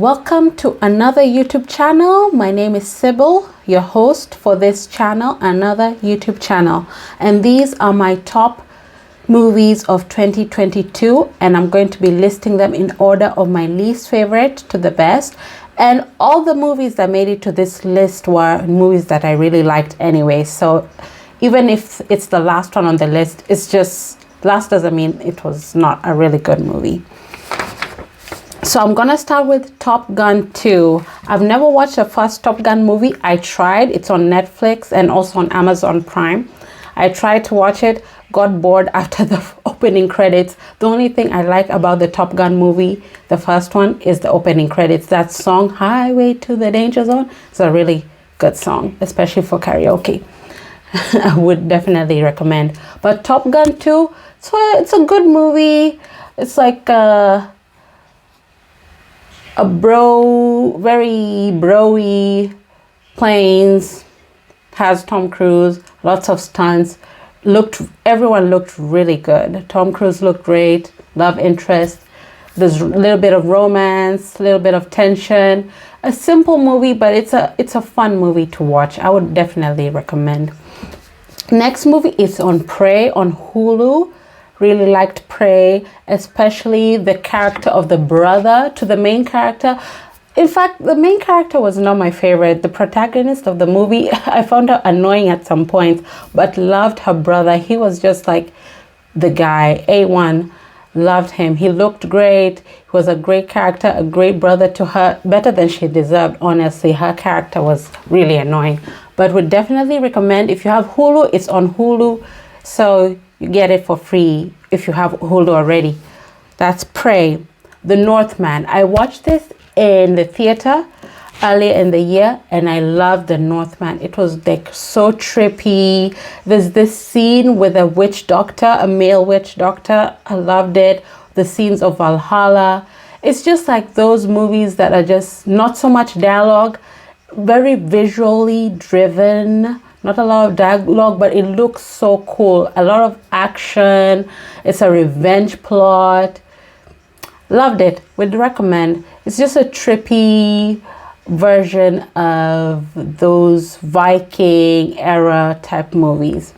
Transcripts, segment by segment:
Welcome to another YouTube channel. My name is Sybil, your host for this channel, another YouTube channel. And these are my top movies of 2022, and I'm going to be listing them in order of my least favorite to the best. And all the movies that made it to this list were movies that I really liked anyway. So even if it's the last one on the list, it's just last doesn't mean it was not a really good movie. So I'm gonna start with Top Gun 2. I've never watched the first Top Gun movie. I tried. It's on Netflix and also on Amazon Prime. I tried to watch it, got bored after the opening credits. The only thing I like about the Top Gun movie, the first one, is the opening credits. That song, Highway to the Danger Zone, is a really good song, especially for karaoke. I would definitely recommend. But Top Gun 2, it's a good movie. It's like a very bro-y planes, has Tom Cruise, lots of stunts. Everyone looked really good. Tom Cruise looked great, love interest. There's a little bit of romance, a little bit of tension. A simple movie, but it's a fun movie to watch. I would definitely recommend. Next movie is on Prey on Hulu. Really liked Prey, especially the character of the brother to the main character. In fact, the main character was not my favorite. The protagonist of the movie, I found her annoying at some points, but loved her brother. He was just like the guy, A1. Loved him. He looked great. He was a great character, a great brother to her, better than she deserved, honestly. Her character was really annoying, but would definitely recommend. If you have Hulu, it's on Hulu, so you get it for free if you have Hulu already. That's Prey. The Northman. I watched this in the theater earlier in the year, and I loved The Northman. It was like so trippy. There's this scene with a witch doctor, a male witch doctor. I loved it. The scenes of Valhalla. It's just like those movies that are just not so much dialogue, very visually driven. Not a lot of dialogue, but it looks so cool. A lot of action. It's a revenge plot. Loved it. Would recommend. It's just a trippy version of those Viking era type movies.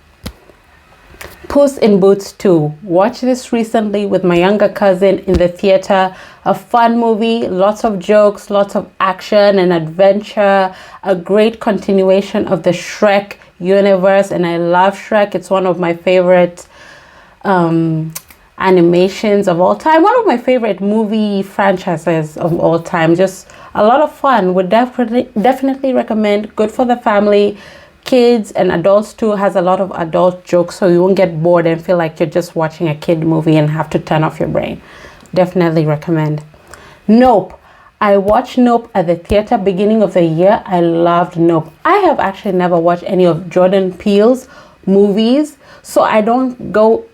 Puss in Boots 2. Watched this recently with my younger cousin in the theater. A fun movie, lots of jokes, lots of action and adventure. A great continuation of the Shrek universe, and I love Shrek. It's one of my favorite animations of all time. One of my favorite movie franchises of all time. Just a lot of fun. Would definitely recommend. Good for the family. Kids and adults too. Has a lot of adult jokes, so you won't get bored and feel like you're just watching a kid movie and have to turn off your brain. Definitely recommend. Nope. I watched Nope at the theater beginning of the year. I loved Nope. I have actually never watched any of Jordan Peele's movies, so I didn't go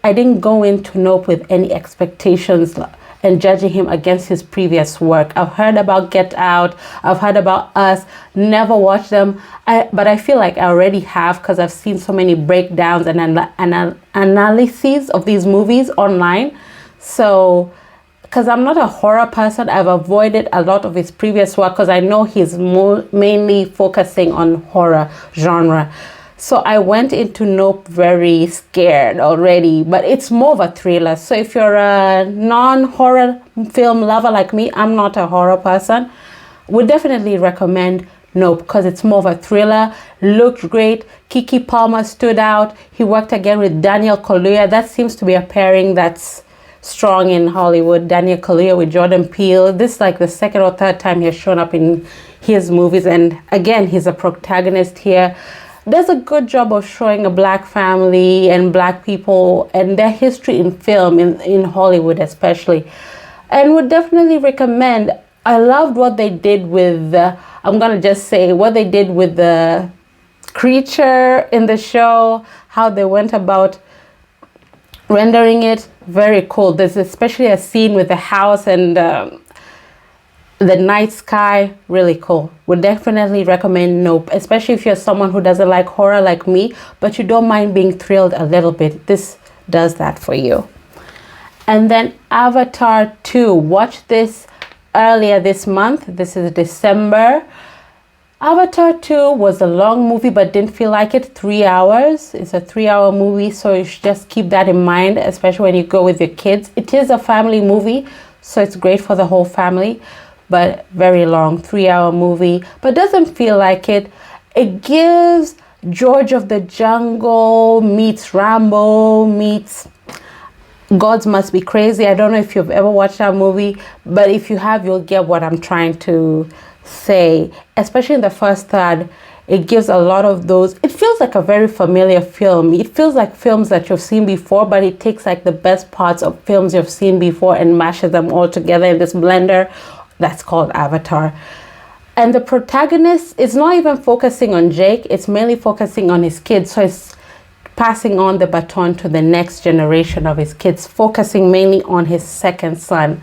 into Nope with any expectations and judging him against his previous work. I've heard about Get Out, I've heard about Us, never watched them, but I feel like I already have because I've seen so many breakdowns and analyses of these movies online. So, because I'm not a horror person, I've avoided a lot of his previous work because I know he's mainly focusing on horror genre. So I went into Nope very scared already, but it's more of a thriller. So if you're a non-horror film lover like me, I'm not a horror person, would definitely recommend Nope because it's more of a thriller. Looked great. Keke Palmer stood out. He worked again with Daniel Kaluuya. That seems to be a pairing that's strong in Hollywood. Daniel Kaluuya with Jordan Peele. This is like the second or third time he has shown up in his movies, and again he's a protagonist here. Does a good job of showing a black family and black people and their history in film, in Hollywood especially, and would definitely recommend. I loved what they did with I'm gonna just say what they did with the creature in the show, how they went about rendering it. Very cool. There's especially a scene with the house and the night sky. Really cool. Would definitely recommend Nope, especially if you're someone who doesn't like horror like me, but you don't mind being thrilled a little bit. This does that for you. And then Avatar 2. Watch this earlier this month. This is December. Avatar 2 was a long movie but didn't feel like it. 3 hours. It's a 3-hour movie, so you should just keep that in mind, especially when you go with your kids. It is a family movie, so it's great for the whole family, but very long, 3-hour movie, but doesn't feel like it. It gives George of the Jungle meets Rambo meets Gods Must Be Crazy. I don't know if you've ever watched that movie, but if you have, you'll get what I'm trying to say. Especially in the first third, it gives a lot of those. It feels like a very familiar film. It feels like films that you've seen before, but it takes like the best parts of films you've seen before and mashes them all together in this blender that's called Avatar. And the protagonist is not even focusing on Jake, it's mainly focusing on his kids. So it's passing on the baton to the next generation of his kids, focusing mainly on his second son.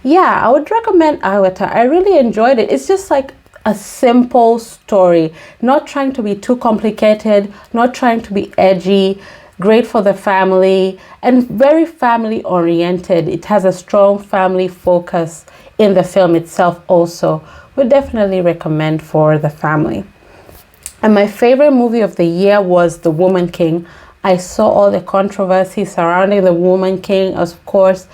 Yeah, I would recommend Avatar. I really enjoyed it. It's just like a simple story, not trying to be too complicated, not trying to be edgy, great for the family, and very family oriented. It has a strong family focus in the film itself also. Would definitely recommend for the family. And my favorite movie of the year was The Woman King. I saw all the controversy surrounding The Woman King. Of course,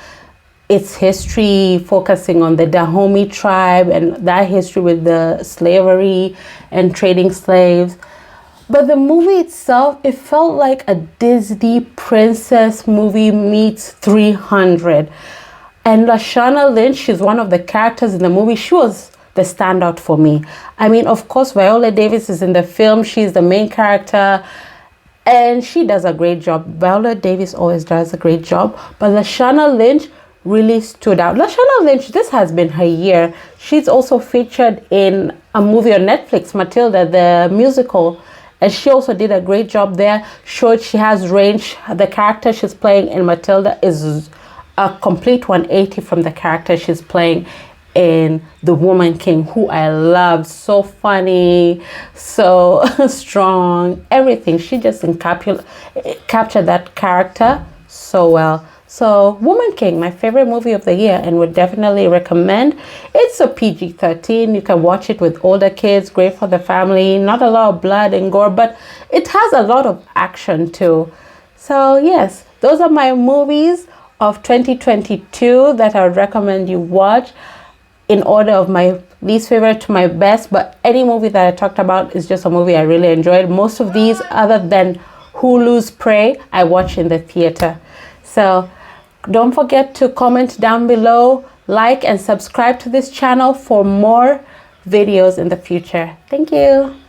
its history focusing on the Dahomey tribe and that history with the slavery and trading slaves. But the movie itself, it felt like a Disney princess movie meets 300. And Lashana Lynch, she's one of the characters in the movie. She was the standout for me. I mean, of course, Viola Davis is in the film. She's the main character and she does a great job. Viola Davis always does a great job, but Lashana Lynch really stood out. Lashana Lynch, this has been her year. She's also featured in a movie on Netflix, Matilda, the musical, and she also did a great job there. Showed she has range. The character she's playing in Matilda is a complete 180 from the character she's playing in The Woman King, who I loved. So funny, so strong, everything. She just captured that character so well. So Woman King, my favorite movie of the year, and would definitely recommend. It's a PG-13. You can watch it with older kids, great for the family. Not a lot of blood and gore, but it has a lot of action too. So yes, those are my movies of 2022 that I would recommend you watch in order of my least favorite to my best. But any movie that I talked about is just a movie I really enjoyed. Most of these, other than Hulu's Prey, I watched in the theater. So don't forget to comment down below, like and subscribe to this channel for more videos in the future. Thank you.